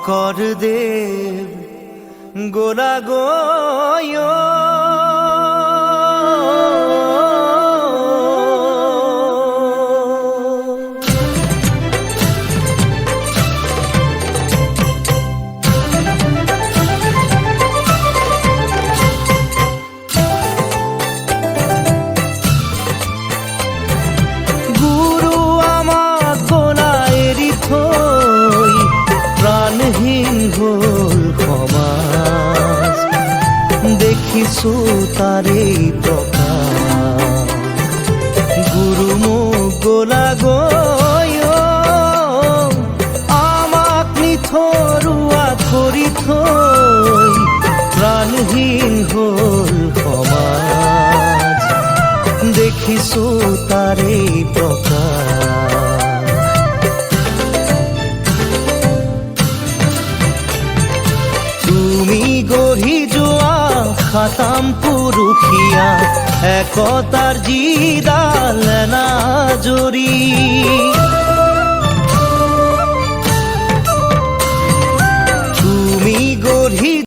শঙ্কর দেব গোলা গয় গুরু আমার গোলায়েরি থই প্রাণহীন হল সমাজ দেখিছো তারে প্রকাশ গুরু মোক গোলা গয় আমাক নিথৰুৱা কৰি থৈ প্রাণহীন হল সমাজ দেখিছো তারে প্রকাশ তুমি গঢ়ি যোৱা খাতাম পুৰুষীয়া একতাৰ যিডাল এনাজৰী